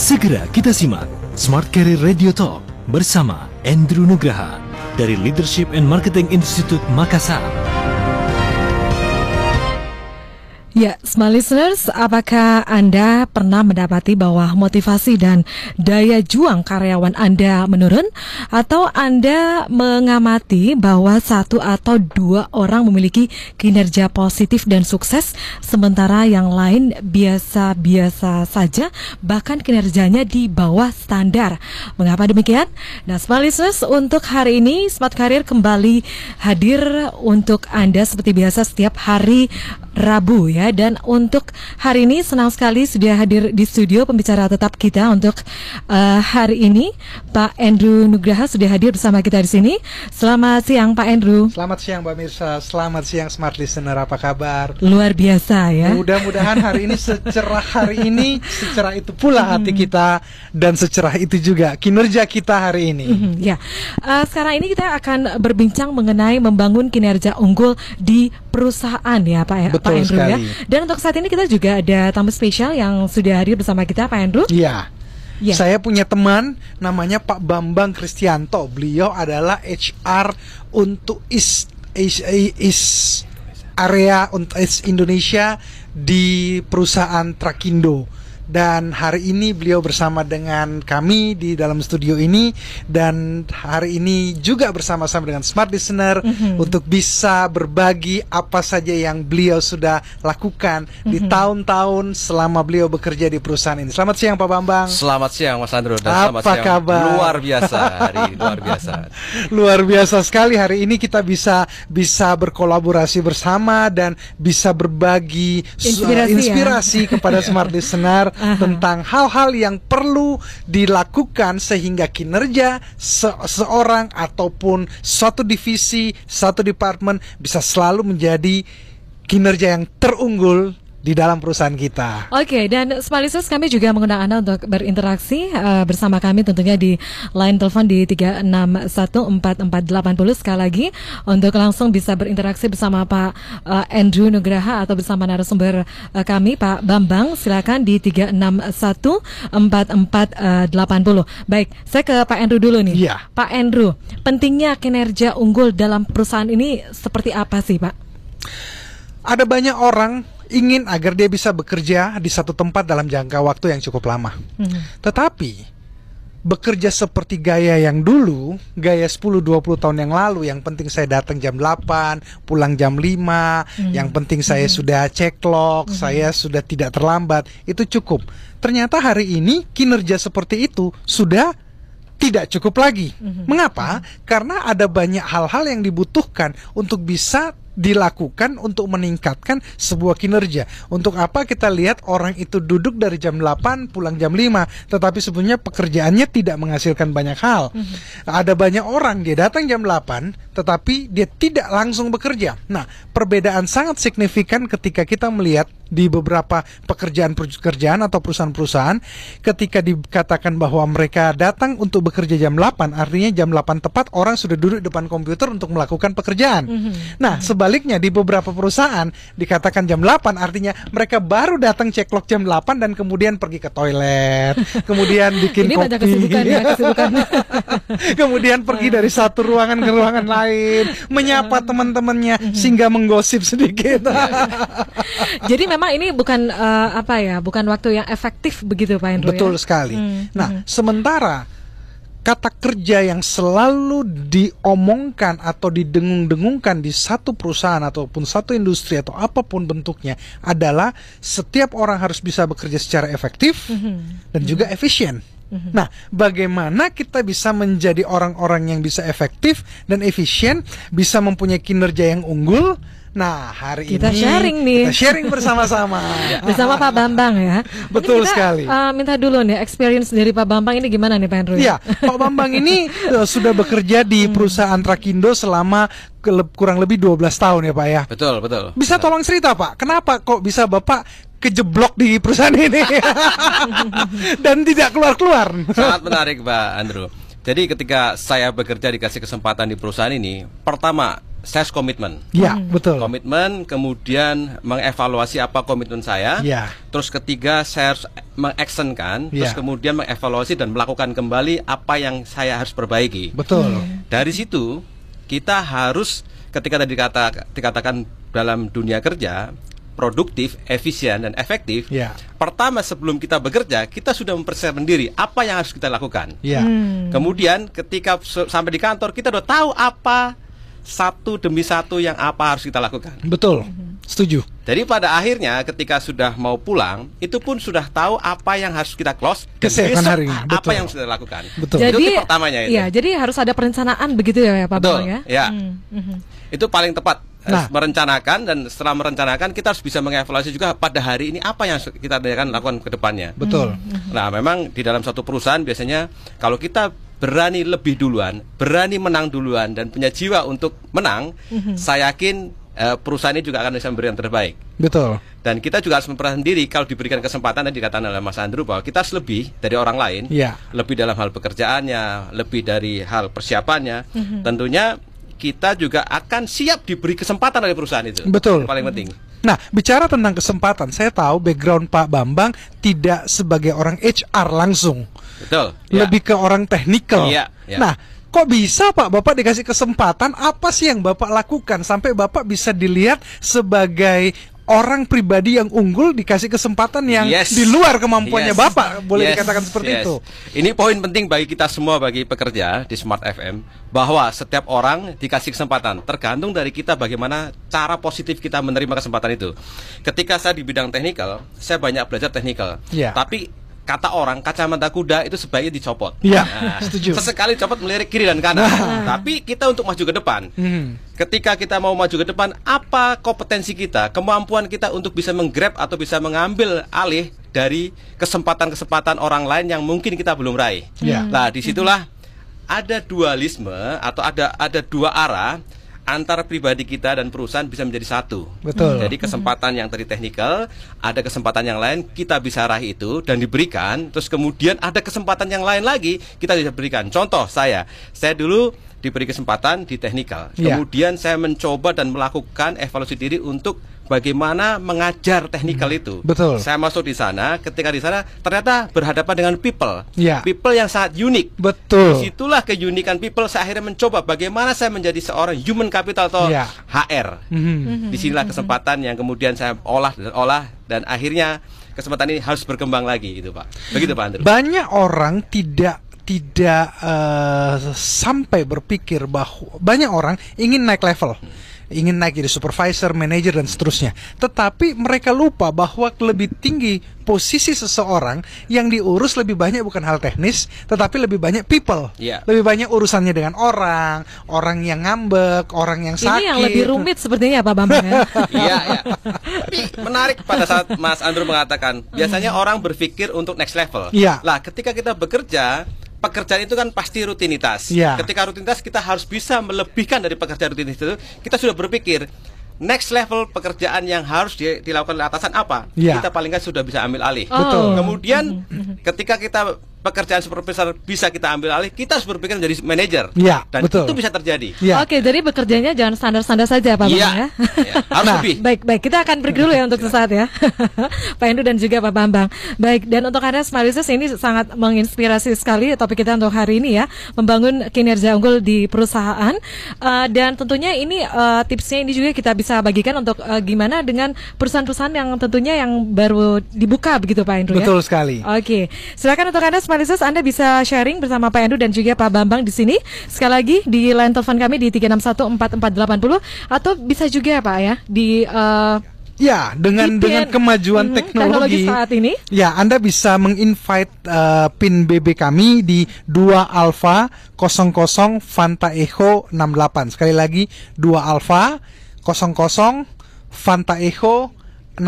Segera kita simak Smart Career Radio Talk bersama Andrew Nugraha dari Leadership and Marketing Institute Makassar. Ya, smart listeners, apakah Anda pernah mendapati bahwa motivasi dan daya juang karyawan Anda menurun? Atau Anda mengamati bahwa satu atau dua orang memiliki kinerja positif dan sukses, sementara yang lain biasa-biasa saja, bahkan kinerjanya di bawah standar? Mengapa demikian? Nah, smart listeners, untuk hari ini Smart Career kembali hadir untuk Anda seperti biasa setiap hari Rabu ya, dan untuk hari ini senang sekali sudah hadir di studio pembicara tetap kita untuk hari ini Pak Andrew Nugraha sudah hadir bersama kita di sini. Selamat siang Pak Andrew. Selamat siang Mbak Mirsa, selamat siang Smart Listener, apa kabar? Luar biasa ya. Mudah-mudahan hari ini secerah hari ini, secerah itu pula hati kita dan secerah itu juga kinerja kita hari ini. Ya, sekarang ini kita akan berbincang mengenai membangun kinerja unggul di perusahaan ya Pak. Betul Andrew sekali. Ya. Dan untuk saat ini kita juga ada tamu spesial yang sudah hadir bersama kita, Pak Andrew. Iya. Ya. Saya punya teman namanya Pak Bambang Kristianto. Beliau adalah HR untuk area untuk Indonesia di perusahaan Trakindo. Dan hari ini beliau bersama dengan kami di dalam studio ini, dan hari ini juga bersama-sama dengan Smart Listener untuk bisa berbagi apa saja yang beliau sudah lakukan di tahun-tahun selama beliau bekerja di perusahaan ini. Selamat siang Pak Bambang. Selamat siang Mas Andrew, dan selamat apa siang. kabar? Luar biasa hari ini, luar biasa. Luar biasa sekali hari ini kita bisa berkolaborasi bersama dan bisa berbagi inspirasi kepada Smart Listener tentang hal-hal yang perlu dilakukan sehingga kinerja seorang ataupun suatu divisi, satu departemen bisa selalu menjadi kinerja yang terunggul di dalam perusahaan kita. Oke, dan Smart Listeners, kami juga mengundang Anda untuk berinteraksi bersama kami tentunya di line telepon di 3614480. Sekali lagi untuk langsung bisa berinteraksi bersama Pak Andrew Nugraha atau bersama narasumber kami Pak Bambang, silakan di 3614480. Baik, saya ke Pak Andrew dulu nih. Iya. Pak Andrew, pentingnya kinerja unggul dalam perusahaan ini seperti apa sih, Pak? Ada banyak orang ingin agar dia bisa bekerja di satu tempat dalam jangka waktu yang cukup lama. Tetapi bekerja seperti gaya yang dulu, gaya 10-20 tahun yang lalu, yang penting saya datang jam 8, pulang jam 5, yang penting saya sudah cek log, saya sudah tidak terlambat, itu cukup. Ternyata hari ini kinerja seperti itu sudah tidak cukup lagi. Mengapa? Karena ada banyak hal-hal yang dibutuhkan untuk bisa dilakukan untuk meningkatkan sebuah kinerja. Untuk apa kita lihat orang itu duduk dari jam 8 pulang jam 5, tetapi sebenarnya pekerjaannya tidak menghasilkan banyak hal. Ada banyak orang dia datang jam 8 tetapi dia tidak langsung bekerja. Nah, perbedaan sangat signifikan ketika kita melihat di beberapa pekerjaan atau perusahaan-perusahaan, ketika dikatakan bahwa mereka datang untuk bekerja jam 8, artinya jam 8 tepat orang sudah duduk depan komputer untuk melakukan pekerjaan. Nah, sebaliknya di beberapa perusahaan dikatakan jam 8, artinya mereka baru datang cek log jam 8 dan kemudian pergi ke toilet, kemudian bikin ini kopi, kesibukan. kemudian pergi dari satu ruangan ke ruangan lain, menyapa teman-temannya sehingga menggosip sedikit. Jadi memang ini bukan bukan waktu yang efektif begitu Pak Andrew. Betul sekali. Nah, sementara kata kerja yang selalu diomongkan atau didengung-dengungkan di satu perusahaan ataupun satu industri atau apapun bentuknya adalah setiap orang harus bisa bekerja secara efektif dan juga efisien. Nah, bagaimana kita bisa menjadi orang-orang yang bisa efektif dan efisien, bisa mempunyai kinerja yang unggul? Nah, hari kita ini sharing nih. kita sharing bersama-sama bersama Pak Bambang ya. Betul kita, sekali. Minta dulu nih experience dari Pak Bambang ini gimana nih Pak Andrew? Iya, Pak Bambang ini sudah bekerja di perusahaan Trakindo selama kurang lebih 12 tahun ya Pak ya. Betul, betul. Bisa tolong cerita Pak, kenapa kok bisa Bapak kejeblok di perusahaan ini dan tidak keluar-keluar? Sangat menarik Pak Andrew. Jadi ketika saya bekerja dikasih kesempatan di perusahaan ini, pertama saya harus komitmen. Ya, betul. Komitmen, kemudian mengevaluasi apa komitmen saya. Ya. Terus ketiga, saya harus mengactionkan. Terus Ya. kemudian mengevaluasi dan melakukan kembali apa yang saya harus perbaiki. Betul. Dari situ kita harus, ketika tadi dikatakan dalam dunia kerja produktif, efisien dan efektif. Ya. Pertama, sebelum kita bekerja, kita sudah mempersiapkan diri apa yang harus kita lakukan. Ya. Kemudian ketika sampai di kantor, kita udah tahu apa satu demi satu yang apa harus kita lakukan. Betul. Setuju. Jadi pada akhirnya ketika sudah mau pulang, itu pun sudah tahu apa yang harus kita close dan Kesehatan besok hari ini. apa Betul. yang sudah lakukan. Betul. Itu Jadi tip pertamanya itu. ya, jadi harus ada perencanaan begitu ya Pak Betul, Bambang ya. ya. Itu paling tepat. Nah. Merencanakan, dan setelah merencanakan kita harus bisa mengevaluasi juga pada hari ini apa yang kita akan lakukan ke depannya. Betul. Nah, memang di dalam suatu perusahaan biasanya kalau kita berani lebih duluan, berani menang duluan dan punya jiwa untuk menang, saya yakin perusahaan ini juga akan bisa memberi yang terbaik. Betul. Dan kita juga harus memperhatikan diri kalau diberikan kesempatan, tadi dikatakan oleh Mas Andrew bahwa kita harus lebih dari orang lain, Ya. lebih dalam hal pekerjaannya, lebih dari hal persiapannya. Tentunya kita juga akan siap diberi kesempatan oleh perusahaan itu. Betul. Yang paling penting. Nah, bicara tentang kesempatan, saya tahu background Pak Bambang tidak sebagai orang HR langsung, Betul. Ya. lebih ke orang teknikal. Iya, iya. Nah, kok bisa Pak, Bapak dikasih kesempatan, apa sih yang Bapak lakukan sampai Bapak bisa dilihat sebagai orang pribadi yang unggul, dikasih kesempatan yang Yes. di luar kemampuannya Yes. Bapak, boleh Yes. dikatakan seperti Yes. itu. Ini poin penting bagi kita semua, bagi pekerja di Smart FM, bahwa setiap orang dikasih kesempatan, tergantung dari kita bagaimana cara positif kita menerima kesempatan itu. Ketika saya di bidang teknikal, saya banyak belajar teknikal. Ya. Tapi kata orang, kacamata kuda itu sebaiknya dicopot. Ya, Nah, setuju. sesekali copot melirik kiri dan kanan. Tapi kita untuk maju ke depan. Ketika kita mau maju ke depan, apa kompetensi kita, kemampuan kita untuk bisa menggrab atau bisa mengambil alih dari kesempatan-kesempatan orang lain yang mungkin kita belum raih. Ya. Nah, disitulah ada dualisme atau ada dua arah antara pribadi kita dan perusahaan bisa menjadi satu. Betul. Jadi kesempatan yang tadi teknikal, ada kesempatan yang lain kita bisa raih itu dan diberikan. Terus kemudian ada kesempatan yang lain lagi kita bisa berikan. Contoh saya dulu diberi kesempatan di teknikal. Ya. Kemudian saya mencoba dan melakukan evaluasi diri untuk bagaimana mengajar teknikal itu. Betul. Saya masuk di sana, ketika di sana ternyata berhadapan dengan people. Ya. People yang sangat unik. Betul. Disitulah keunikan people, saya akhirnya mencoba bagaimana saya menjadi seorang human capital atau Ya. HR. Disinilah kesempatan yang kemudian saya olah dan akhirnya kesempatan ini harus berkembang lagi, gitu Pak. Begitu Pak Andrew. Banyak orang tidak sampai berpikir bahwa banyak orang ingin naik level, ingin naik jadi supervisor, manajer dan seterusnya. Tetapi mereka lupa bahwa lebih tinggi posisi seseorang yang diurus lebih banyak bukan hal teknis, tetapi lebih banyak people. Iya. Lebih banyak urusannya dengan orang yang ngambek, orang yang sakit. Ini yang lebih rumit sepertinya Pak Bambang ya. Iya, iya. Tapi menarik pada saat Mas Andrew mengatakan, biasanya orang berpikir untuk next level. Iya. Lah, ketika kita bekerja, pekerjaan itu kan pasti rutinitas. Iya. Ketika rutinitas kita harus bisa melebihkan dari pekerjaan rutinitas itu. Kita sudah berpikir next level pekerjaan yang harus dilakukan oleh atasan apa? Iya. Kita paling nggak sudah bisa ambil alih. Betul. Kemudian ketika kita pekerjaan supervisor bisa kita ambil alih, kita harus berpikir menjadi manajer. Iya, Dan betul. itu bisa terjadi. Ya. Oke, jadi bekerjanya jangan standar-standar saja Pak Bambang ya. Iya. Harus Nah, lebih. Baik, kita akan break dulu ya untuk sesaat ya. Pak Endu dan juga Pak Bambang. Baik, dan untuk Anda Smart Listeners, ini sangat menginspirasi sekali topik kita untuk hari ini ya, membangun kinerja unggul di perusahaan. Dan tentunya ini tipsnya ini juga kita bisa bagikan untuk gimana dengan perusahaan-perusahaan yang tentunya yang baru dibuka begitu Pak Endu ya. Betul sekali. Oke, silakan untuk Anda Smart Listeners, Anda bisa sharing bersama Pak Endu dan juga Pak Bambang di sini. Sekali lagi di line telepon kami di 3614480 atau bisa juga Pak ya di Ya, dengan kemajuan teknologi saat ini. Ya, Anda bisa menginvite PIN BB kami di 2 Alpha 00 Fanta Echo 68. Sekali lagi 2 Alpha 00 Fanta Echo 68.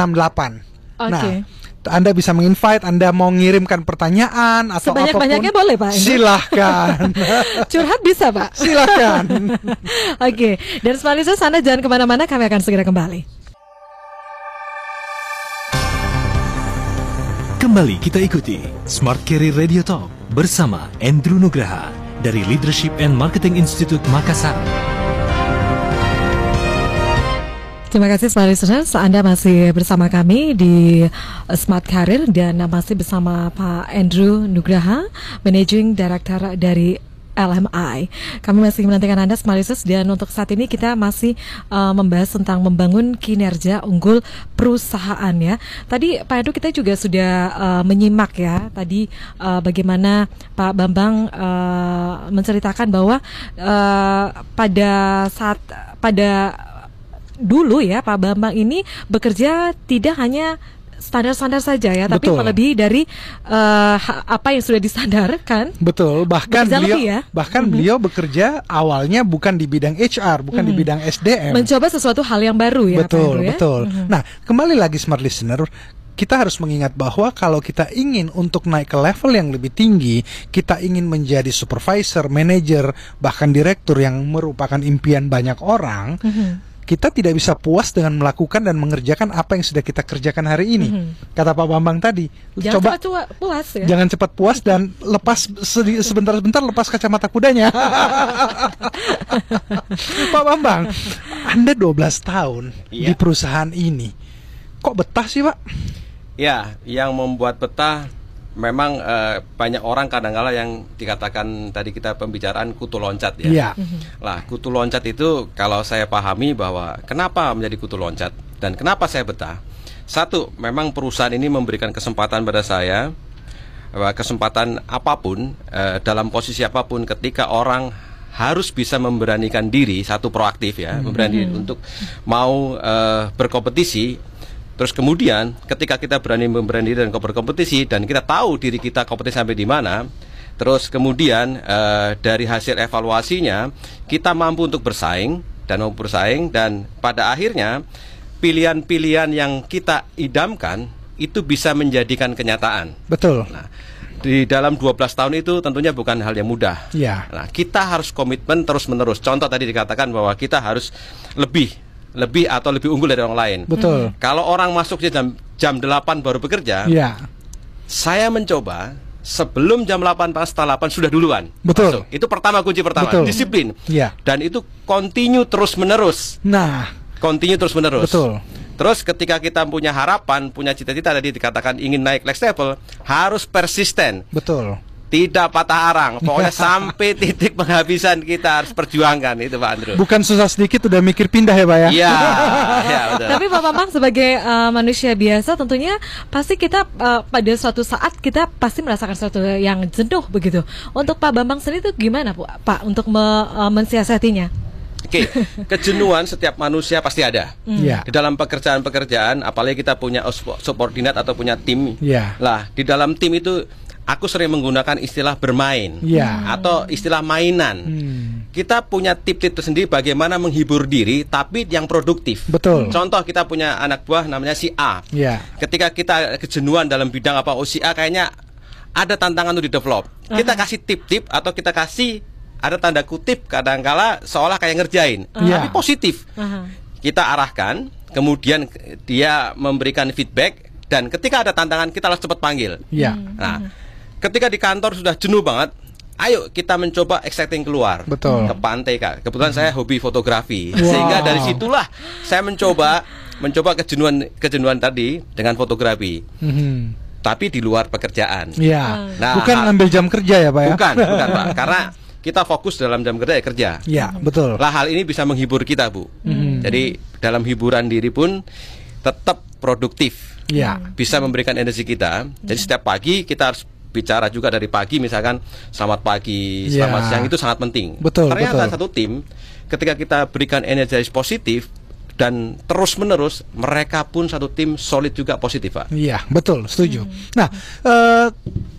Oke. Nah, Anda bisa menginvite, Anda mau ngirimkan pertanyaan atau Sebanyak-banyaknya apapun, boleh, Pak Endu? silahkan. Curhat bisa Pak. Silahkan. Oke, dan Smart Listeners, Anda jangan kemana-mana, kami akan segera kembali. Kembali kita ikuti Smart Career Radio Talk bersama Andrew Nugraha dari Leadership and Marketing Institute Makassar. Terima kasih semua listeners, Anda masih bersama kami di Smart Career dan masih bersama Pak Andrew Nugraha, Managing Director dari LMI. Kami masih menantikan Anda semua listeners, dan untuk saat ini kita masih membahas tentang membangun kinerja unggul perusahaan ya. Tadi Pak Andrew kita juga sudah menyimak ya tadi bagaimana Pak Bambang menceritakan bahwa pada dulu ya Pak Bambang ini bekerja tidak hanya standar-standar saja ya, tapi Betul. melebihi dari apa yang sudah distandarkan. Betul, bahkan Bekerja beliau lebih ya. beliau bekerja awalnya bukan di bidang HR, bukan di bidang SDM. Mencoba sesuatu hal yang baru ya Pak Betul, Andrew, ya? betul. Nah, kembali lagi smart listener, kita harus mengingat bahwa kalau kita ingin untuk naik ke level yang lebih tinggi, kita ingin menjadi supervisor, manager, bahkan direktur yang merupakan impian banyak orang, kita tidak bisa puas dengan melakukan dan mengerjakan apa yang sudah kita kerjakan hari ini. Kata Pak Bambang tadi, Jangan coba cepat puas ya. jangan cepat puas dan lepas sebentar-sebentar lepas kacamata kudanya. Pak Bambang, Anda 12 tahun Iya. di perusahaan ini. Kok betah sih, Pak? Ya, yang membuat betah memang banyak orang kadang-kala yang dikatakan tadi kita pembicaraan kutu loncat ya. Iya. Lah, kutu loncat itu kalau saya pahami bahwa kenapa menjadi kutu loncat dan kenapa saya betah. Satu, memang perusahaan ini memberikan kesempatan pada saya, kesempatan apapun dalam posisi apapun, ketika orang harus bisa memberanikan diri, satu proaktif ya, memberani untuk mau berkompetisi. Terus kemudian ketika kita memberani diri dan berkompetisi, dan kita tahu diri kita kompetisi sampai di mana, terus kemudian dari hasil evaluasinya kita mampu untuk bersaing dan pada akhirnya pilihan-pilihan yang kita idamkan itu bisa menjadikan kenyataan. Betul. Nah, di dalam 12 tahun itu tentunya bukan hal yang mudah. Iya. Nah, kita harus komitmen terus-menerus. Contoh tadi dikatakan bahwa kita harus lebih atau lebih unggul dari orang lain. Betul. Kalau orang masuknya jam 8 baru bekerja, Iya. saya mencoba sebelum jam 8, pas setelah 8 sudah duluan Betul. masuk. Itu kunci pertama, Betul. disiplin. Iya. Dan itu continue terus-menerus. Nah, Betul. Terus ketika kita punya harapan, punya cita-cita, tadi dikatakan ingin naik next level, harus persisten. betul. Tidak patah arang, pokoknya sampai titik penghabisan kita harus perjuangkan itu Pak Andrew. Bukan susah sedikit udah mikir pindah ya, Pak ya? Iya, ya betul. Tapi Pak Bambang sebagai manusia biasa tentunya pasti kita pada suatu saat kita pasti merasakan sesuatu yang jenuh begitu. Untuk Pak Bambang sendiri itu gimana Pak untuk mensiasatinya? Oke, kejenuhan setiap manusia pasti ada. Iya. Di dalam pekerjaan-pekerjaan, apalagi kita punya subordinat atau punya tim. Iya. Lah, di dalam tim itu aku sering menggunakan istilah bermain atau istilah mainan. Kita punya tip-tip tersendiri bagaimana menghibur diri tapi yang produktif. Betul. Contoh, kita punya anak buah namanya si A. Iya. Ketika kita kejenuhan dalam bidang apa, si A kayaknya ada tantangan untuk di-develop. Kita kasih tip-tip atau kita kasih ada tanda kutip kadangkala seolah kayak ngerjain, tapi positif. Kita arahkan, kemudian dia memberikan feedback, dan ketika ada tantangan kita harus cepat panggil. Iya. Nah, ketika di kantor sudah jenuh banget, ayo kita mencoba exciting keluar. Betul. Ke pantai, Kak. Kebetulan saya hobi fotografi. Wow. Sehingga dari situlah saya mencoba kejenuhan tadi dengan fotografi. Tapi di luar pekerjaan. Iya. Nah, Bukan ngambil jam kerja ya, Pak ya? Bukan Pak. Karena kita fokus dalam jam kerja ya kerja. Iya, betul. Lah, hal ini bisa menghibur kita, Bu. Jadi dalam hiburan diri pun tetap produktif. Iya. Bisa memberikan energi kita. Jadi setiap pagi kita harus bicara juga dari pagi, misalkan selamat pagi, selamat Ya. siang, itu sangat penting. Betul, Ternyata betul. satu tim ketika kita berikan energi positif dan terus menerus, mereka pun satu tim solid juga positif, Pak. Iya, betul, setuju. Nah,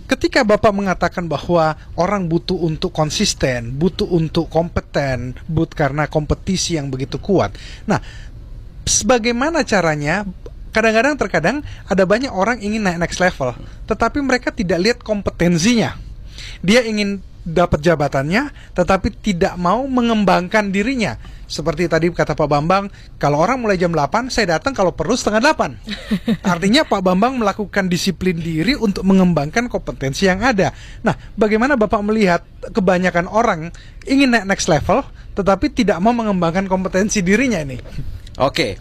ketika Bapak mengatakan bahwa orang butuh untuk konsisten, butuh untuk kompeten, karena kompetisi yang begitu kuat. Nah, bagaimana caranya? Kadang-kadang ada banyak orang ingin naik next level, tetapi mereka tidak lihat kompetensinya. Dia ingin dapat jabatannya, tetapi tidak mau mengembangkan dirinya. Seperti tadi kata Pak Bambang, kalau orang mulai jam 8, saya datang kalau perlu setengah 8. Artinya Pak Bambang melakukan disiplin diri untuk mengembangkan kompetensi yang ada. Nah, bagaimana Bapak melihat kebanyakan orang ingin naik next level, tetapi tidak mau mengembangkan kompetensi dirinya ini? Oke,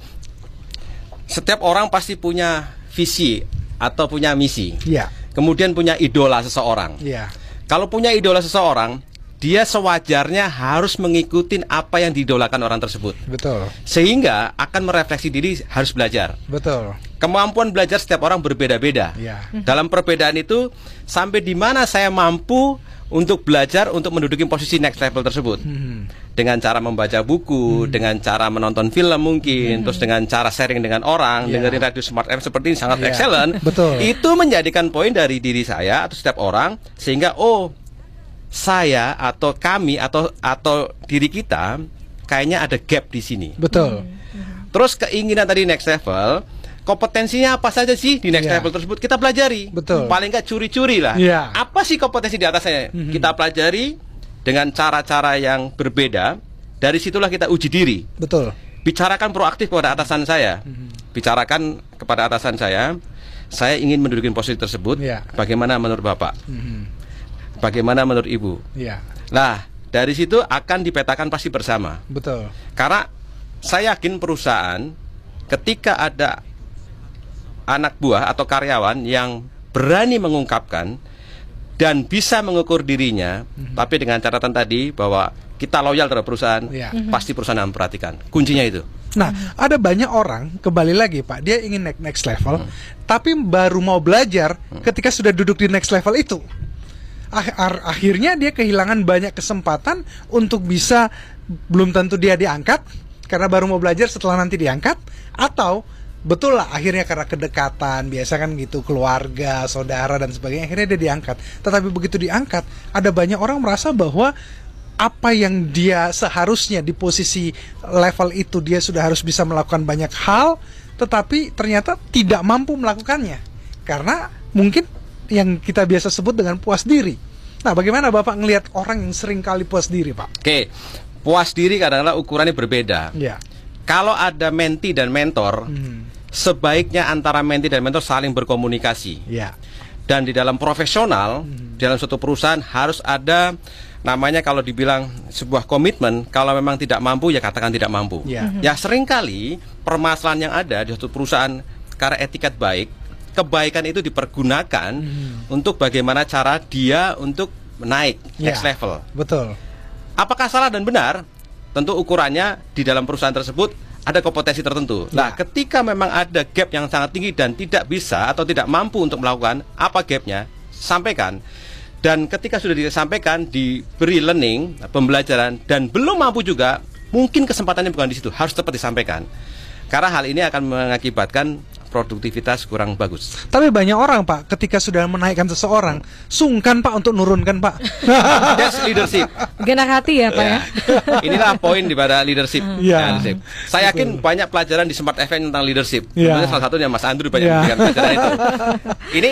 Setiap orang pasti punya visi atau punya misi. Iya. Kemudian punya idola seseorang. Iya. Kalau punya idola seseorang, dia sewajarnya harus mengikuti apa yang diidolakan orang tersebut. Betul. Sehingga akan merefleksi diri, harus belajar. Betul. Kemampuan belajar setiap orang berbeda-beda. Iya. Dalam perbedaan itu, sampai di mana saya mampu untuk belajar untuk menduduki posisi next level tersebut. Dengan cara membaca buku, dengan cara menonton film mungkin, terus dengan cara sharing dengan orang, dengerin radio Smart FM seperti ini sangat excellent. Betul. Itu menjadikan poin dari diri saya atau setiap orang, sehingga saya atau kami atau diri kita kayaknya ada gap di sini. Betul. Terus keinginan tadi next level, kompetensinya apa saja sih di next level tersebut kita pelajari. Betul. Paling nggak curi-curi lah. Apa sih kompetensi di atasnya? Kita pelajari dengan cara-cara yang berbeda. Dari situlah kita uji diri. Betul. Bicarakan proaktif kepada atasan saya. Bicarakan kepada atasan saya ingin menduduki posisi tersebut. Bagaimana menurut Bapak? Bagaimana menurut Ibu? Nah, dari situ akan dipetakan pasti bersama. Betul. Karena saya yakin perusahaan ketika ada anak buah atau karyawan yang berani mengungkapkan dan bisa mengukur dirinya, tapi dengan catatan tadi bahwa kita loyal terhadap perusahaan, pasti perusahaan akan memperhatikan. Kuncinya itu. Nah, ada banyak orang, kembali lagi Pak, dia ingin naik next level, tapi baru mau belajar ketika sudah duduk di next level itu. Akhirnya dia kehilangan banyak kesempatan untuk bisa, belum tentu dia diangkat, karena baru mau belajar setelah nanti diangkat, atau betul lah akhirnya karena kedekatan, biasa kan gitu, keluarga, saudara dan sebagainya, akhirnya dia diangkat. Tetapi begitu diangkat, ada banyak orang merasa bahwa apa yang dia seharusnya di posisi level itu dia sudah harus bisa melakukan banyak hal, tetapi ternyata tidak mampu melakukannya karena mungkin yang kita biasa sebut dengan puas diri. Nah, bagaimana Bapak ngelihat orang yang sering kali puas diri, Pak? Oke, puas diri kadang-kadang ukurannya berbeda. Ya. Kalau ada menti dan mentor, sebaiknya antara menti dan mentor saling berkomunikasi. Ya. Dan di dalam profesional, dalam suatu perusahaan harus ada namanya, kalau dibilang sebuah komitmen. Kalau memang tidak mampu, ya katakan tidak mampu. Ya seringkali permasalahan yang ada di suatu perusahaan karena etikat baik, kebaikan itu dipergunakan untuk bagaimana cara dia untuk naik next level. Betul. Apakah salah dan benar? Tentu ukurannya di dalam perusahaan tersebut ada kompetensi tertentu. Nah, ketika memang ada gap yang sangat tinggi dan tidak bisa atau tidak mampu untuk melakukan, apa gapnya? Sampaikan. Dan ketika sudah disampaikan, diberi learning, pembelajaran, dan belum mampu juga, mungkin kesempatannya bukan di situ, harus cepat disampaikan. Karena hal ini akan mengakibatkan produktivitas kurang bagus. Tapi banyak orang, Pak, ketika sudah menaikkan seseorang, sungkan, Pak, untuk nurunkan, Pak. That's leadership. Genak hati ya, Pak ya. Inilah poin daripada leadership. Leadership. Saya yakin banyak pelajaran di Smart FM tentang leadership. Sebenarnya salah satunya Mas Andrew banyak memberikan pelajaran itu. Ini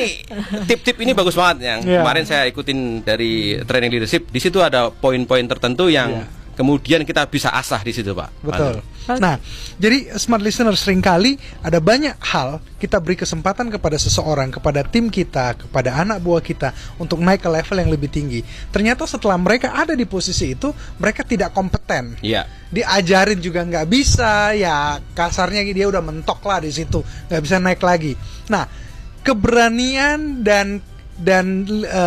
tip-tip ini bagus banget yang kemarin saya ikutin dari training leadership. Di situ ada poin-poin tertentu yang kemudian kita bisa asah di situ, Pak. Betul. Nah, jadi smart listener, seringkali ada banyak hal kita beri kesempatan kepada seseorang, kepada tim kita, kepada anak buah kita untuk naik ke level yang lebih tinggi. Ternyata setelah mereka ada di posisi itu, mereka tidak kompeten. Diajarin juga nggak bisa, ya kasarnya dia udah mentok lah di situ, nggak bisa naik lagi. Nah, keberanian dan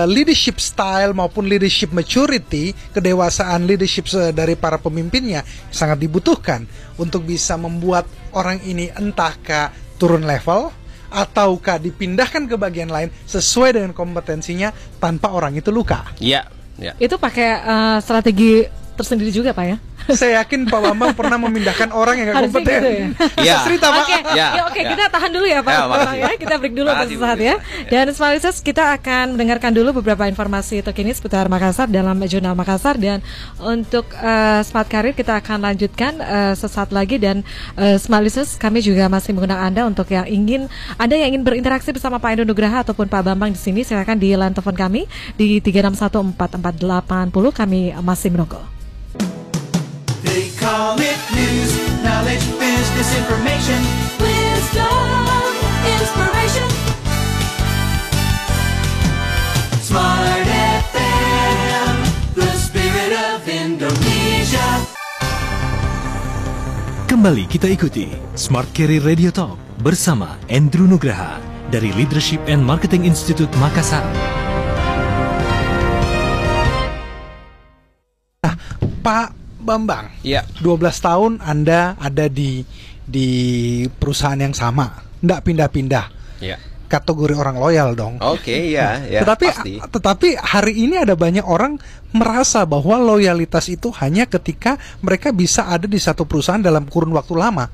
leadership style maupun leadership maturity, kedewasaan leadership dari para pemimpinnya sangat dibutuhkan untuk bisa membuat orang ini entahkah turun level ataukah dipindahkan ke bagian lain sesuai dengan kompetensinya tanpa orang itu luka. Itu pakai strategi tersendiri juga, Pak ya? Saya yakin Pak Bambang pernah memindahkan orang yang nggak kompeten. Gitu ya? Cerita, Pak. Oke, kita tahan dulu ya, Pak. Kita break dulu sesaat ya. Dan Smart Listeners, kita akan mendengarkan dulu beberapa informasi terkini seputar Makassar dalam Jurnal Makassar. Dan untuk Smart Career kita akan lanjutkan sesaat lagi. Dan Smart Listeners, kami juga masih mengundang Anda untuk yang ingin berinteraksi bersama Pak Endo Nugraha ataupun Pak Bambang di sini. Silakan di line telepon kami di 3614480. Kami masih menunggu. They call it news, knowledge, business information, wisdom, inspiration. Smart FM, the spirit of Indonesia. Kembali kita ikuti Smart Career Radio Talk bersama Andrew Nugraha dari Leadership and Marketing Institute Makassar. Nah, Pak Bambang, Iya. 12 tahun Anda ada di perusahaan yang sama, nggak pindah-pindah. Ya. Kategori orang loyal dong. Oke, ya, pasti. Tetapi hari ini ada banyak orang merasa bahwa loyalitas itu hanya ketika mereka bisa ada di satu perusahaan dalam kurun waktu lama.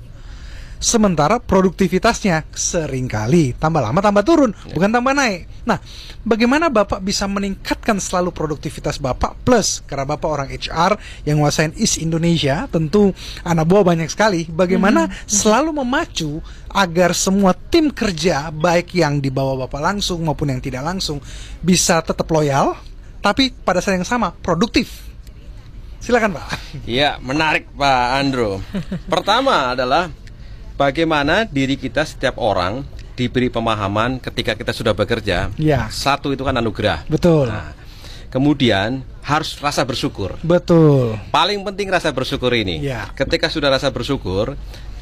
Sementara produktivitasnya seringkali tambah lama tambah turun, bukan tambah naik. Nah, bagaimana Bapak bisa meningkatkan selalu produktivitas Bapak plus karena Bapak orang HR yang nguasain East Indonesia, tentu anak buah banyak sekali. Bagaimana selalu memacu agar semua tim kerja baik yang dibawa Bapak langsung maupun yang tidak langsung bisa tetap loyal, tapi pada saat yang sama produktif. Silakan Pak. Iya, menarik Pak Andrew. Pertama adalah bagaimana diri kita setiap orang diberi pemahaman ketika kita sudah bekerja. Ya. Satu itu kan anugerah. Betul. Nah, kemudian harus rasa bersyukur. Betul. Paling penting rasa bersyukur ini. Ya. Ketika sudah rasa bersyukur,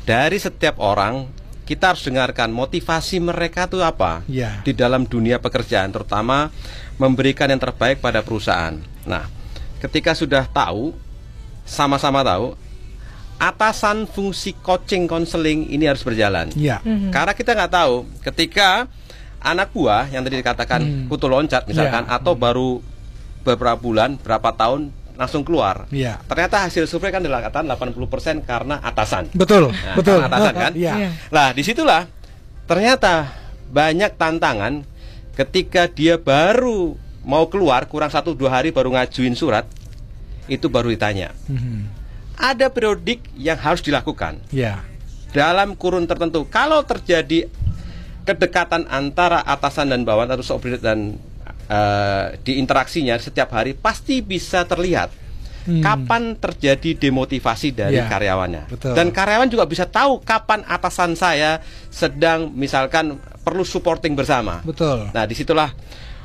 dari setiap orang kita harus dengarkan motivasi mereka itu apa Ya. di dalam dunia pekerjaan, terutama memberikan yang terbaik pada perusahaan. Nah, ketika sudah tahu, sama-sama tahu, atasan fungsi coaching konseling ini harus berjalan. Ya. Karena kita nggak tahu ketika anak buah yang tadi dikatakan kutu loncat misalkan, Ya. atau baru beberapa bulan, berapa tahun langsung keluar. Ya. Ternyata hasil survei kan dikatakan 80% karena atasan. Betul. Nah, Betul. karena atasan kan? Iya. Iya. Nah, disitulah ternyata banyak tantangan ketika dia baru mau keluar, kurang 1-2 hari baru ngajuin surat, itu baru ditanya. Ada periodik yang harus dilakukan Ya. dalam kurun tertentu. Kalau terjadi kedekatan antara atasan dan bawahan atau subordinat dan di interaksinya setiap hari, pasti bisa terlihat kapan terjadi demotivasi dari Ya, karyawannya. betul. Dan karyawan juga bisa tahu kapan atasan saya sedang misalkan perlu supporting bersama. Betul. Nah, disitulah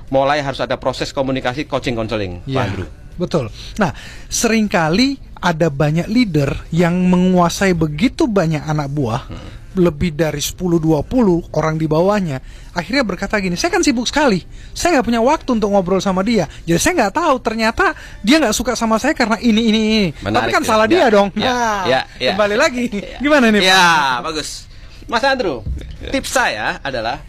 mulai harus ada proses komunikasi coaching konseling, Pak Ya, Andrew. betul. Nah, seringkali ada banyak leader yang menguasai begitu banyak anak buah, lebih dari 10-20 orang di bawahnya. Akhirnya berkata gini, saya kan sibuk sekali, saya nggak punya waktu untuk ngobrol sama dia. Jadi saya nggak tahu ternyata dia nggak suka sama saya karena ini. Tapi Menarik, kan ya. salah Ya, dia dong. ya, Nah, ya, ya. kembali lagi. Gimana nih Pak? Ya, bagus. Mas Andrew, tips saya adalah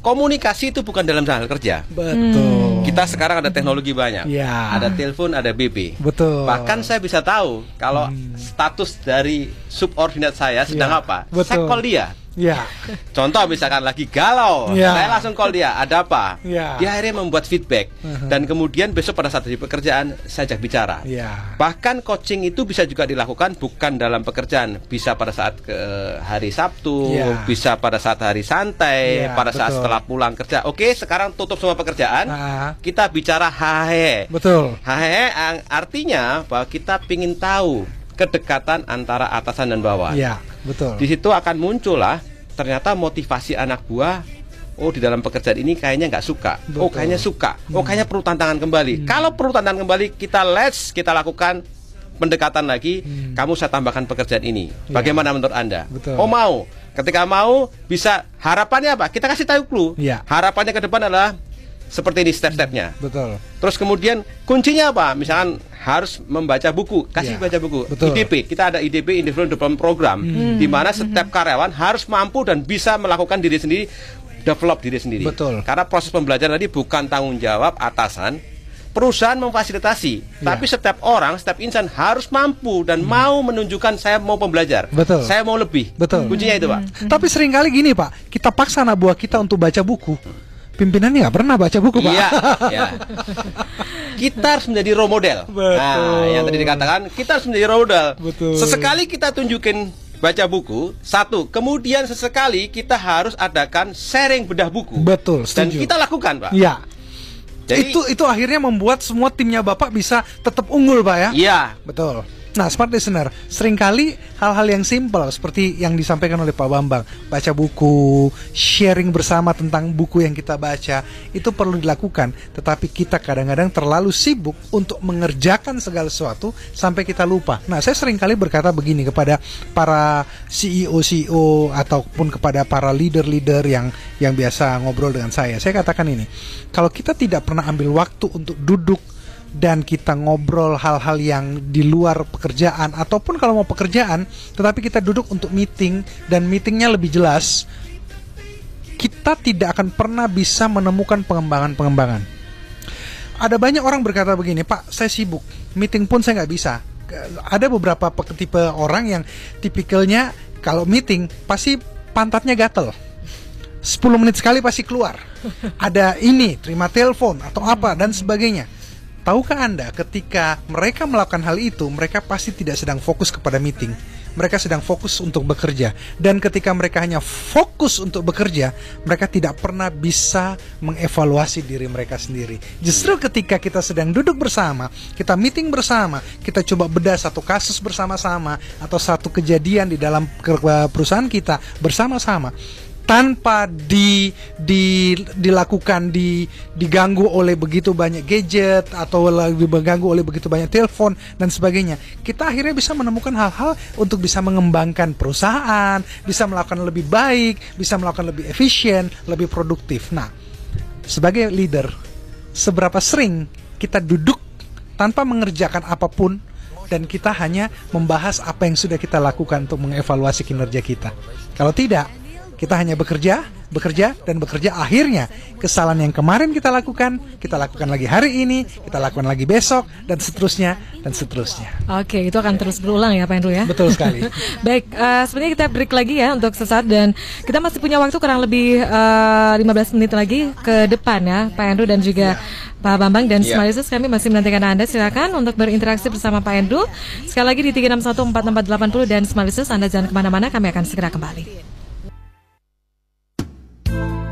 komunikasi itu bukan dalam hal kerja. Betul. Kita sekarang ada teknologi banyak. Ya. Ada telepon, ada BB. Betul. Bahkan saya bisa tahu kalau status dari subordinat saya sedang Ya, apa. betul. Saya call dia. Ya. Contoh misalkan lagi galau, Ya. saya langsung call dia, ada apa? Ya. Dia akhirnya membuat feedback. Dan kemudian besok pada saat di pekerjaan saya ajak bicara. Ya. Bahkan coaching itu bisa juga dilakukan bukan dalam pekerjaan, bisa pada saat ke hari Sabtu, Ya. bisa pada saat hari santai, Ya, pada saat betul. setelah pulang kerja. Oke, sekarang tutup semua pekerjaan, Ah. kita bicara hahe. Betul. Hahe artinya bahwa kita pingin tahu kedekatan antara atasan dan bawah. Ya, betul. Di situ akan muncullah ternyata motivasi anak buah. Oh, di dalam pekerjaan ini kayaknya nggak suka. Oh, Betul. kayaknya suka. Oh, kayaknya perlu tantangan kembali. Kalau perlu tantangan kembali, kita lakukan pendekatan lagi. Kamu saya tambahkan pekerjaan ini. Bagaimana menurut Anda? Betul. Oh, mau. Ketika mau, bisa harapannya apa? Kita kasih tahu clue. Ya. Harapannya ke depan adalah seperti ini step-stepnya. Betul. Terus kemudian kuncinya apa? Misalkan harus membaca buku, kasih Ya, baca buku. betul. IDP, kita ada IDP Individual Development Program, di mana setiap karyawan harus mampu dan bisa melakukan diri sendiri, develop diri sendiri. Betul. Karena proses pembelajaran tadi bukan tanggung jawab atasan, perusahaan memfasilitasi, tapi setiap orang, setiap insan harus mampu dan mau menunjukkan saya mau pembelajar, Betul. saya mau lebih. Betul. Kuncinya itu, Pak. Tapi seringkali gini Pak, kita paksa anak buah kita untuk baca buku. Pimpinannya nggak pernah baca buku Pak. Iya, ya. Kita harus menjadi role model. Betul. Nah, yang tadi dikatakan kita harus menjadi role model. Betul. Sesekali kita tunjukin baca buku, satu. Kemudian sesekali kita harus adakan sharing bedah buku. Betul, Dan setuju. kita lakukan, Pak. Iya. Jadi- itu akhirnya membuat semua timnya Bapak bisa tetap unggul Pak ya. Iya. Betul. Nah, smart listener, seringkali hal-hal yang simpel seperti yang disampaikan oleh Pak Bambang, baca buku, sharing bersama tentang buku yang kita baca, itu perlu dilakukan. Tetapi kita kadang-kadang terlalu sibuk untuk mengerjakan segala sesuatu sampai kita lupa. Nah, saya seringkali berkata begini kepada para CEO ataupun kepada para leader-leader yang biasa ngobrol dengan saya. Saya katakan ini, kalau kita tidak pernah ambil waktu untuk duduk dan kita ngobrol hal-hal yang di luar pekerjaan, ataupun kalau mau pekerjaan tetapi kita duduk untuk meeting dan meetingnya lebih jelas, kita tidak akan pernah bisa menemukan pengembangan. Ada banyak orang berkata begini, Pak, saya sibuk, meeting pun saya nggak bisa. Ada beberapa tipe orang yang tipikalnya kalau meeting pasti pantatnya gatel, 10 menit sekali pasti keluar, ada ini, terima telepon atau apa dan sebagainya. Tahukah Anda, ketika mereka melakukan hal itu, mereka pasti tidak sedang fokus kepada meeting. Mereka sedang fokus untuk bekerja. Dan ketika mereka hanya fokus untuk bekerja, mereka tidak pernah bisa mengevaluasi diri mereka sendiri. Justru ketika kita sedang duduk bersama, kita meeting bersama, kita coba bedah satu kasus bersama-sama, atau satu kejadian di dalam perusahaan kita bersama-sama, tanpa diganggu oleh begitu banyak gadget atau diganggu oleh begitu banyak telepon dan sebagainya, kita akhirnya bisa menemukan hal-hal untuk bisa mengembangkan perusahaan, bisa melakukan lebih baik, bisa melakukan lebih efisien, lebih produktif. Nah, sebagai leader, seberapa sering kita duduk tanpa mengerjakan apapun dan kita hanya membahas apa yang sudah kita lakukan untuk mengevaluasi kinerja kita? Kalau tidak, kita hanya bekerja, akhirnya kesalahan yang kemarin kita lakukan lagi hari ini, kita lakukan lagi besok, dan seterusnya. Oke, itu akan terus berulang ya Pak Andrew ya? Betul sekali. Baik, sebenarnya kita break lagi ya untuk sesaat, dan kita masih punya waktu kurang lebih 15 menit lagi ke depan ya Pak Andrew dan juga Pak Bambang dan Smalisus. Kami masih menantikan Anda, silakan untuk berinteraksi bersama Pak Andrew. Sekali lagi di 3614480 dan Smalisus, Anda jangan kemana-mana, kami akan segera kembali.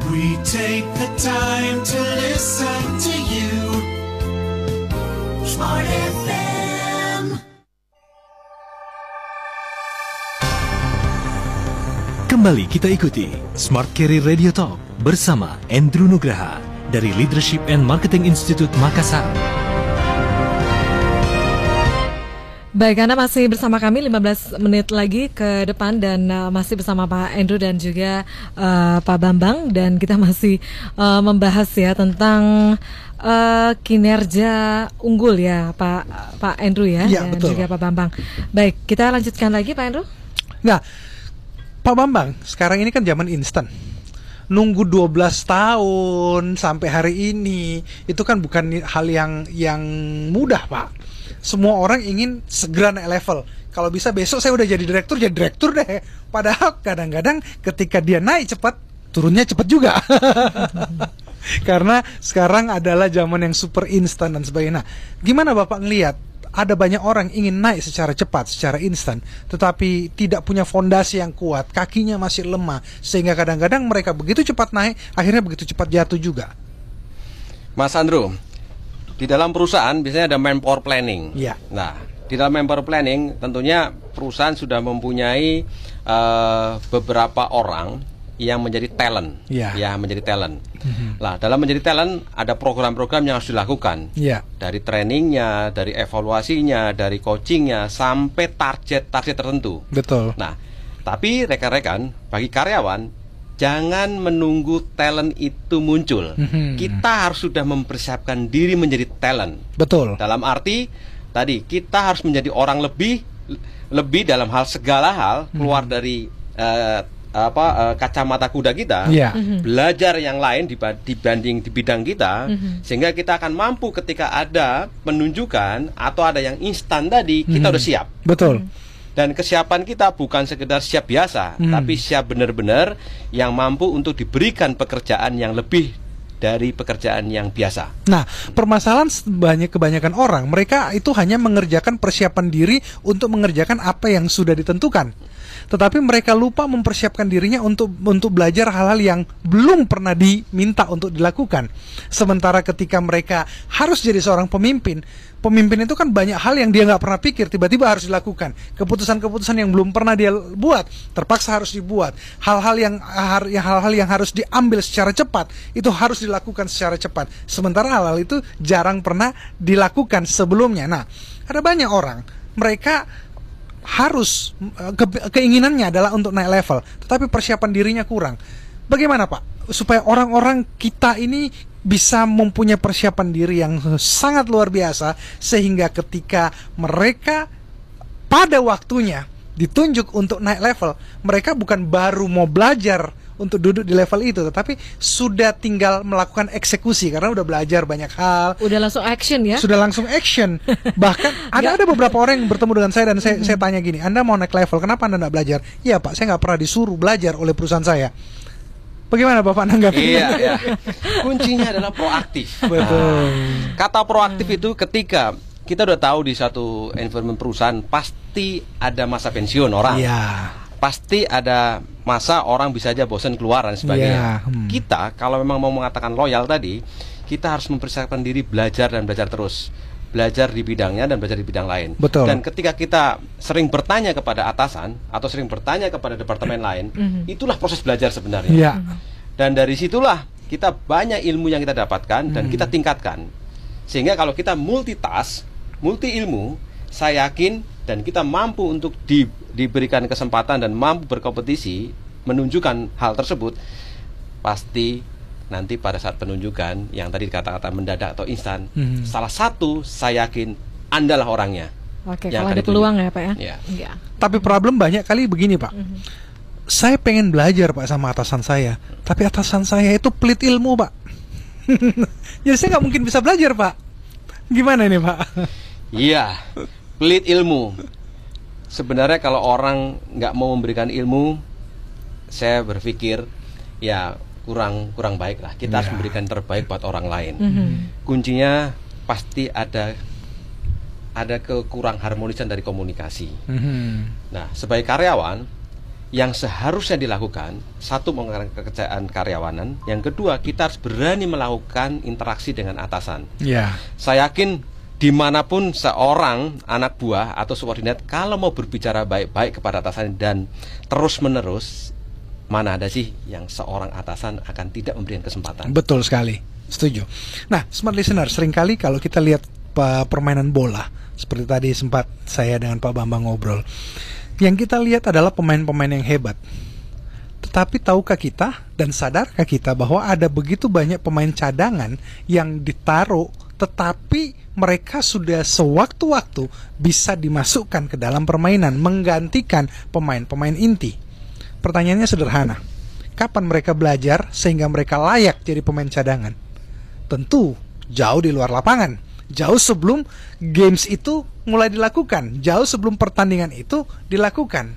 We take the time to listen to you. Smart FM. Kembali kita ikuti Smart Career Radio Talk bersama Andrew Nugraha dari Leadership and Marketing Institute Makassar. Baik, Anda masih bersama kami 15 menit lagi ke depan dan masih bersama Pak Andrew dan juga Pak Bambang, dan kita masih membahas ya tentang kinerja unggul ya Pak Andrew ya, dan betul. juga Pak Bambang. Baik, kita lanjutkan lagi Pak Andrew. Nah, Pak Bambang, sekarang ini kan zaman instan. Nunggu 12 tahun sampai hari ini itu kan bukan hal yang mudah, Pak. Semua orang ingin segera naik level. Kalau bisa besok saya udah jadi direktur deh. Padahal kadang-kadang ketika dia naik cepat, turunnya cepat juga. Karena sekarang adalah zaman yang super instan dan sebagainya. Nah, gimana Bapak ngelihat? Ada banyak orang ingin naik secara cepat, secara instan, tetapi tidak punya fondasi yang kuat, kakinya masih lemah, sehingga kadang-kadang mereka begitu cepat naik, akhirnya begitu cepat jatuh juga. Mas Andrew, di dalam perusahaan biasanya ada manpower planning. Iya. Nah, di dalam manpower planning tentunya perusahaan sudah mempunyai beberapa orang yang menjadi talent, ya menjadi talent. Lah, dalam menjadi talent ada program-program yang harus dilakukan. Dari trainingnya, dari evaluasinya, dari coachingnya, sampai target-target tertentu. Betul. Nah, tapi rekan-rekan, bagi karyawan, jangan menunggu talent itu muncul. Kita harus sudah mempersiapkan diri menjadi talent. Betul. Dalam arti tadi kita harus menjadi orang lebih dalam hal segala hal, keluar dari kacamata kuda kita, belajar yang lain dibanding di bidang kita, sehingga kita akan mampu ketika ada penunjukan atau ada yang instan tadi, kita udah siap. Betul. Dan kesiapan kita bukan sekedar siap biasa, tapi siap benar-benar yang mampu untuk diberikan pekerjaan yang lebih dari pekerjaan yang biasa. Nah, permasalahan kebanyakan orang, mereka itu hanya mengerjakan persiapan diri untuk mengerjakan apa yang sudah ditentukan. Tetapi mereka lupa mempersiapkan dirinya untuk belajar hal-hal yang belum pernah diminta untuk dilakukan. Sementara ketika mereka harus jadi seorang pemimpin itu kan banyak hal yang dia nggak pernah pikir, tiba-tiba harus dilakukan. Keputusan-keputusan yang belum pernah dia buat, terpaksa harus dibuat. Hal-hal yang harus diambil secara cepat, itu harus dilakukan secara cepat. Sementara hal-hal itu jarang pernah dilakukan sebelumnya. Nah, ada banyak orang, mereka harus keinginannya adalah untuk naik level, tetapi persiapan dirinya kurang. Bagaimana Pak supaya orang-orang kita ini bisa mempunyai persiapan diri yang sangat luar biasa, sehingga ketika mereka pada waktunya ditunjuk untuk naik level, mereka bukan baru mau belajar untuk duduk di level itu, tetapi sudah tinggal melakukan eksekusi karena udah belajar banyak hal. Udah langsung action ya? Sudah langsung action. Bahkan ada beberapa orang yang bertemu dengan saya dan saya tanya gini, Anda mau naik level, kenapa Anda nggak belajar? Iya Pak, saya nggak pernah disuruh belajar oleh perusahaan saya. Bagaimana Bapak nanggapi? Iya. Kuncinya adalah proaktif. Betul. Kata proaktif itu ketika kita udah tahu di satu environment perusahaan pasti ada masa pensiun orang. Iya. Pasti ada masa orang bisa aja bosan keluar dan sebagainya. Kita kalau memang mau mengatakan loyal tadi, kita harus mempersiapkan diri belajar dan belajar terus. Belajar di bidangnya dan belajar di bidang lain. Betul. Dan ketika kita sering bertanya kepada atasan atau sering bertanya kepada departemen lain, itulah proses belajar sebenarnya. Iya. Dan dari situlah kita banyak ilmu yang kita dapatkan dan kita tingkatkan. Sehingga kalau kita multitask, multi ilmu, saya yakin dan kita mampu untuk diberikan kesempatan dan mampu berkompetisi menunjukkan hal tersebut, pasti nanti pada saat penunjukan yang tadi kata-kata mendadak atau instan, salah satu saya yakin Andalah orangnya. Oke, kalau ada peluang ya Pak ya. Ya. Tapi problem banyak kali begini Pak. Saya pengen belajar Pak sama atasan saya, tapi atasan saya itu pelit ilmu Pak. Jadi saya nggak mungkin bisa belajar Pak. Gimana ini Pak? Iya, pelit ilmu. Sebenarnya kalau orang nggak mau memberikan ilmu, saya berpikir ya kurang baik lah. Kita harus memberikan yang terbaik buat orang lain. Kuncinya pasti ada kekurang harmonisan dari komunikasi. Nah, sebagai karyawan, yang seharusnya dilakukan, satu, mengurangi kekerjaan karyawanan. Yang kedua, kita harus berani melakukan interaksi dengan atasan. Saya yakin dimanapun seorang anak buah atau subordinat, kalau mau berbicara baik-baik kepada atasan dan terus-menerus, mana ada sih yang seorang atasan akan tidak memberikan kesempatan? Betul sekali, setuju. Nah, smart listener, seringkali kalau kita lihat permainan bola, seperti tadi sempat saya dengan Pak Bambang ngobrol, yang kita lihat adalah pemain-pemain yang hebat. Tetapi tahukah kita dan sadarkah kita bahwa ada begitu banyak pemain cadangan yang ditaruh, tetapi mereka sudah sewaktu-waktu bisa dimasukkan ke dalam permainan, menggantikan pemain-pemain inti. Pertanyaannya sederhana, kapan mereka belajar sehingga mereka layak jadi pemain cadangan? Tentu jauh di luar lapangan, jauh sebelum games itu mulai dilakukan, jauh sebelum pertandingan itu dilakukan.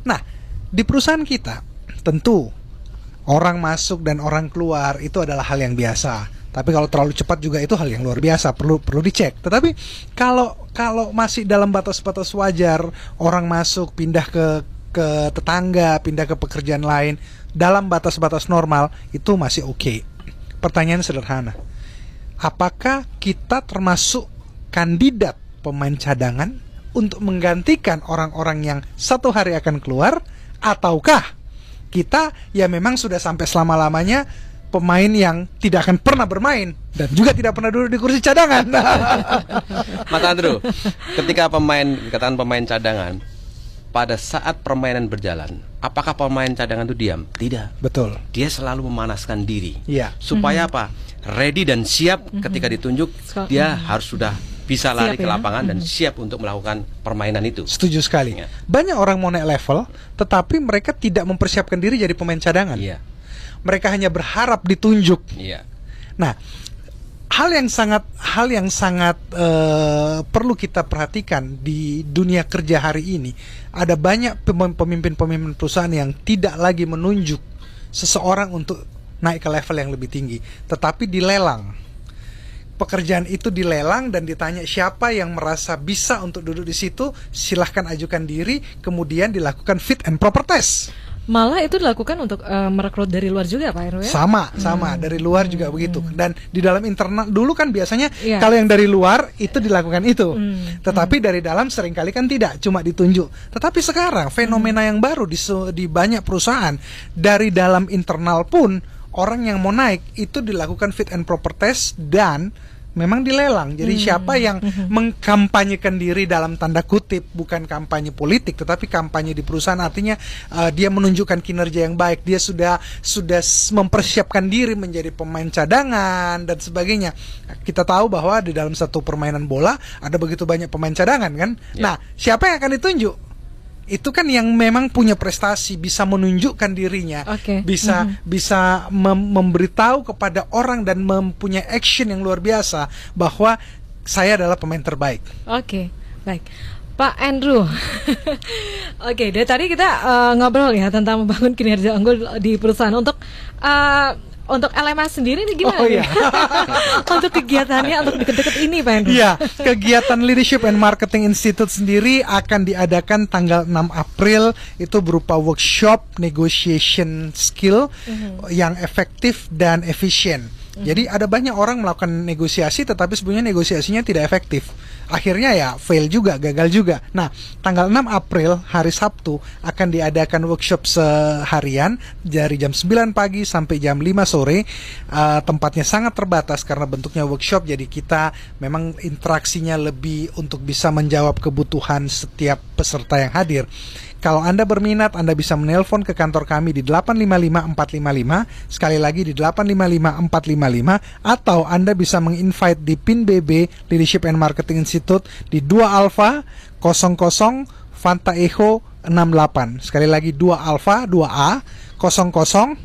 Nah, di perusahaan kita tentu orang masuk dan orang keluar itu adalah hal yang biasa. Tapi kalau terlalu cepat juga itu hal yang luar biasa, perlu dicek. Tetapi kalau masih dalam batas-batas wajar, orang masuk pindah ke tetangga, pindah ke pekerjaan lain dalam batas-batas normal, itu masih oke. Pertanyaan sederhana, apakah kita termasuk kandidat pemain cadangan untuk menggantikan orang-orang yang satu hari akan keluar, ataukah kita ya memang sudah sampai selama-lamanya pemain yang tidak akan pernah bermain dan juga tidak pernah duduk di kursi cadangan? Mas Andrew, ketika dikatakan pemain cadangan, pada saat permainan berjalan, apakah pemain cadangan itu diam? Tidak. Betul. Dia selalu memanaskan diri. Iya. Supaya apa? Ready dan siap ketika ditunjuk, dia harus sudah bisa lari ke lapangan dan siap untuk melakukan permainan itu. Setuju sekali. Ya. Banyak orang mau naik level, tetapi mereka tidak mempersiapkan diri jadi pemain cadangan. Iya. Mereka hanya berharap ditunjuk. Iya. Nah, hal yang sangat perlu kita perhatikan di dunia kerja hari ini, ada banyak pemimpin-pemimpin perusahaan yang tidak lagi menunjuk seseorang untuk naik ke level yang lebih tinggi, tetapi dilelang. Pekerjaan itu dilelang dan ditanya siapa yang merasa bisa untuk duduk di situ, silahkan ajukan diri, kemudian dilakukan fit and proper test. Malah itu dilakukan untuk merekrut dari luar juga Pak Heru ya? Sama dari luar juga begitu. Dan di dalam internal dulu kan biasanya Iya. kalau yang dari luar itu dilakukan itu. Tetapi dari dalam seringkali kan tidak, cuma ditunjuk. Tetapi sekarang fenomena yang baru di banyak perusahaan, dari dalam internal pun orang yang mau naik itu dilakukan fit and proper test dan memang dilelang. Jadi siapa yang mengkampanyekan diri dalam tanda kutip, bukan kampanye politik tetapi kampanye di perusahaan, artinya dia menunjukkan kinerja yang baik, dia sudah mempersiapkan diri menjadi pemain cadangan dan sebagainya. Kita tahu bahwa di dalam satu permainan bola ada begitu banyak pemain cadangan kan. Nah, siapa yang akan ditunjuk? Itu kan yang memang punya prestasi, bisa menunjukkan dirinya, bisa memberitahu kepada orang dan mempunyai action yang luar biasa bahwa saya adalah pemain terbaik. Oke, baik. Pak Andrew, oke, dari tadi kita ngobrol ya tentang membangun kinerja unggul di perusahaan. Untuk LMA sendiri ini gimana? Oh iya. Untuk kegiatannya untuk deket-deket ini Pak Andrew. Iya, kegiatan Leadership and Marketing Institute sendiri akan diadakan tanggal 6 April. Itu berupa workshop negotiation skill yang efektif dan efisien. Jadi ada banyak orang melakukan negosiasi tetapi sebenarnya negosiasinya tidak efektif. Akhirnya ya fail juga, gagal juga. Nah, tanggal 6 April hari Sabtu akan diadakan workshop seharian dari jam 9 pagi sampai jam 5 sore. Tempatnya sangat terbatas karena bentuknya workshop, jadi kita memang interaksinya lebih untuk bisa menjawab kebutuhan setiap peserta yang hadir. Kalau Anda berminat, Anda bisa menelpon ke kantor kami di 855455, sekali lagi di 855455, atau Anda bisa menginvite di PIN BB Leadership and Marketing Institute di 2 Alpha 00 Fanta Echo 68. Sekali lagi 2 Alpha 2A 00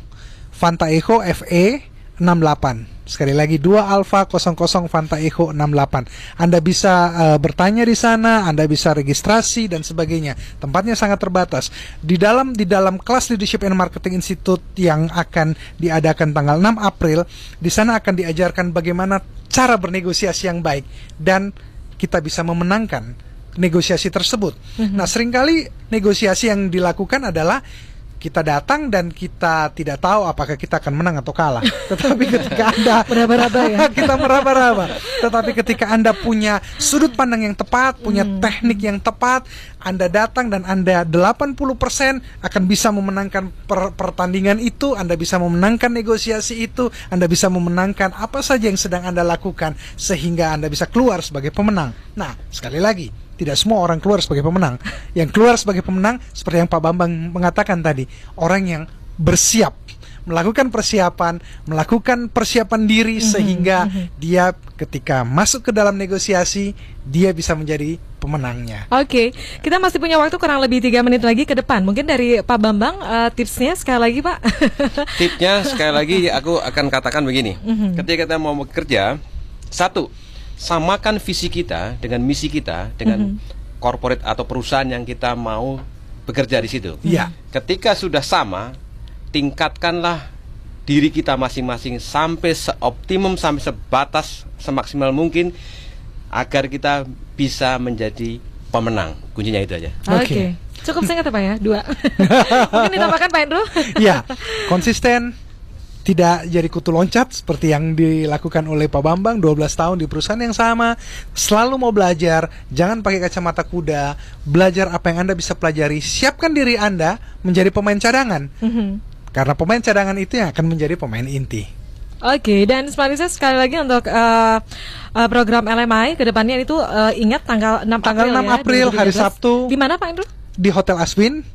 Fanta Echo FE 68. Sekali lagi 2 Alpha 00 Fanta Echo 68. Anda bisa bertanya di sana, Anda bisa registrasi dan sebagainya. Tempatnya sangat terbatas. Di dalam kelas Leadership and Marketing Institute yang akan diadakan tanggal 6 April, di sana akan diajarkan bagaimana cara bernegosiasi yang baik dan kita bisa memenangkan negosiasi tersebut. Nah, seringkali negosiasi yang dilakukan adalah kita datang dan kita tidak tahu apakah kita akan menang atau kalah. Tetapi ketika Anda meraba-raba ya. kita meraba-raba. Tetapi ketika Anda punya sudut pandang yang tepat, punya teknik yang tepat, Anda datang dan Anda 80% akan bisa memenangkan pertandingan itu, Anda bisa memenangkan negosiasi itu, Anda bisa memenangkan apa saja yang sedang Anda lakukan sehingga Anda bisa keluar sebagai pemenang. Nah, sekali lagi, tidak semua orang keluar sebagai pemenang. Yang keluar sebagai pemenang seperti yang Pak Bambang mengatakan tadi, orang yang bersiap, melakukan persiapan diri sehingga dia ketika masuk ke dalam negosiasi, dia bisa menjadi pemenangnya. Oke, kita masih punya waktu kurang lebih 3 menit lagi ke depan. Mungkin dari Pak Bambang, tipsnya sekali lagi Pak. Tipsnya sekali lagi aku akan katakan begini. Ketika kita mau bekerja, satu, samakan visi kita dengan misi kita dengan corporate atau perusahaan yang kita mau bekerja di situ. Iya. Ketika sudah sama, tingkatkanlah diri kita masing-masing sampai seoptimum, sampai sebatas semaksimal mungkin agar kita bisa menjadi pemenang. Kuncinya itu aja. Oke. Cukup singkat ya Pak ya, 2. Mungkin ditambahkan Pak Andrew. Ya, konsisten, tidak jadi kutu loncat seperti yang dilakukan oleh Pak Bambang 12 tahun di perusahaan yang sama. Selalu mau belajar, jangan pakai kacamata kuda. Belajar apa yang Anda bisa pelajari. Siapkan diri Anda menjadi pemain cadangan. Karena pemain cadangan itu yang akan menjadi pemain inti. Oke, dan Smalisers sekali lagi untuk program LMI ke depannya itu ingat tanggal 6 Tanggal April 6 April, ya, hari 2013. Sabtu. Di mana Pak Andrew? Di Hotel Aswin.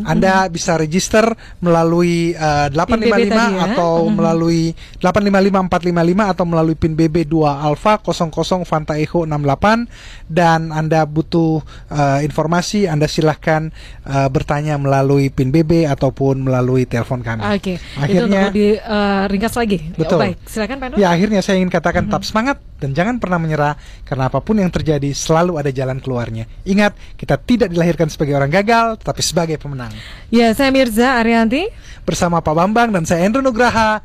Anda bisa register melalui 855 tadi ya. atau melalui 855455 atau melalui PIN BB 2 Alpha 00 Fanta Echo 68. Dan Anda butuh informasi, Anda silahkan bertanya melalui PIN BB ataupun melalui telepon kami. Oke, Akhirnya, itu untuk ringkas lagi. betul. Baik, silakan Pak Andrew. Ya, akhirnya saya ingin katakan tetap semangat, dan jangan pernah menyerah, karena apapun yang terjadi selalu ada jalan keluarnya. Ingat, kita tidak dilahirkan sebagai orang gagal, tetapi sebagai pemenang. Ya, saya Mirza Arianti bersama Pak Bambang dan saya Endro Nugraha.